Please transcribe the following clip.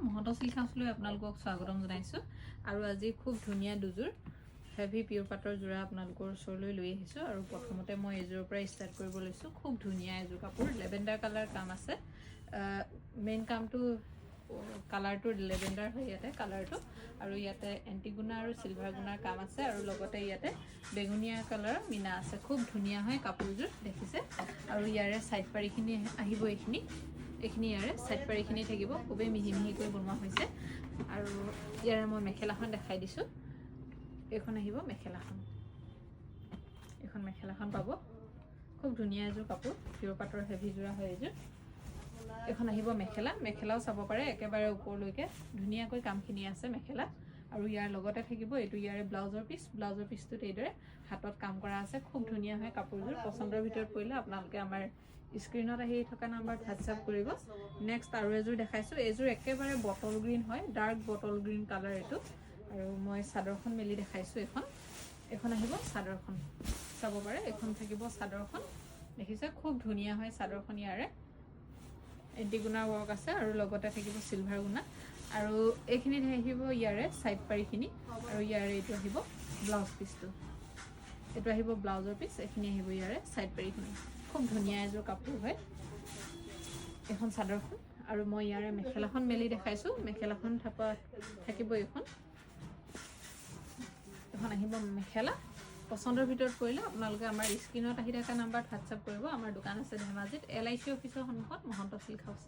Mahanta silk হাউচলৈ আপোনালোকক স্বাগতম জনাইছোঁ আৰু আজি খুব ধুনীয়া দুযোৰ হেভি পিয়ৰ পাটৰ যোৰা আপোনালোকৰ ওচৰলৈ লৈ আহিছোঁ আৰু প্ৰথমতে মই এযোৰৰ পৰা ষ্টাৰ্ট কৰিব লৈছোঁ। খুব ধুনীয়া এযোৰ কাপোৰ, লেভেণ্ডাৰ কালাৰ কাম আছে। মেইন কামটো কালাৰটো লেভেণ্ডাৰ হয় ইয়াতে কালাৰটো, আৰু ইয়াতে এণ্টিগুনা আৰু চিলভাৰ গুণাৰ কাম আছে আৰু লগতে ইয়াতে বেঙুনীয়া কালাৰৰ মিনা আছে। খুব ধুনীয়া হয় কাপোৰযোৰ দেখিছে। আৰু ইয়াৰে ছাইড পাৰিখিনি আহিব, এইখিনি ইয়াৰে ছাইড পাৰিখিনি থাকিব, খুবেই মিহি মিহিকৈ বনোৱা হৈছে। আৰু ইয়াৰে মই মেখেলাখন দেখাই দিছোঁ। এইখন আহিব মেখেলাখন, এইখন মেখেলাখন পাব। খুব ধুনীয়া এযোৰ কাপোৰ, পিয়ৰ পাটৰ হেভি যোৰা হয় এযোৰ। এইখন আহিব মেখেলা, মেখেলাও চাব পাৰে একেবাৰে ওপৰলৈকে ধুনীয়াকৈ কামখিনি আছে মেখেলা। আৰু ইয়াৰ লগতে থাকিব এইটো ইয়াৰে ব্লাউজৰ পিচ, ব্লাউজৰ পিচটোত এইদৰে হাতত কাম কৰা আছে। খুব ধুনীয়া হয় কাপোৰযোৰ। পচন্দৰ ভিতৰত পৰিলে আপোনালোকে আমাৰ স্ক্ৰীণত আহি থকা নাম্বাৰত হোৱাটছআপ কৰিব। নেক্সট আৰু এযোৰ দেখাইছোঁ। এইযোৰ একেবাৰে বটল গ্ৰীণ হয়, ডাৰ্ক বটল গ্ৰীণ কালাৰ এইটো। আৰু মই চাদৰখন মেলি দেখাইছোঁ। এইখন আহিব চাদৰখন, চাব পাৰে। এইখন থাকিব চাদৰখন, দেখিছে খুব ধুনীয়া হয় চাদৰখন। ইয়াৰে এণ্টিগুনাৰ ৱৰ্ক আছে আৰু লগতে থাকিব চিলভাৰ গুণা। আৰু এইখিনিত আহিব ইয়াৰে ছাইড পাৰিখিনি, আৰু ইয়াৰে এইটো আহিব ব্লাউজ পিচটো, এইটো আহিব ব্লাউজৰ পিচ। এইখিনি আহিব ইয়াৰে ছাইড পাৰিখিনি। খুব ধুনীয়া এযোৰ কাপোৰ হয় এইখন চাদৰখন। আৰু মই ইয়াৰে মেখেলাখন মেলি দেখাইছোঁ। মেখেলাখন থাকিব এইখন আহিব মেখেলা। পচন্দৰ ভিতৰত পৰিলে আপোনালোকে আমাৰ স্ক্ৰীণত আহি থকা নাম্বাৰত হোৱাটছআপ কৰিব। আমাৰ দোকান আছে ধেমাজিত, LIC অফিচৰ সন্মুখত মহন্ত চিল্ক হাউচ।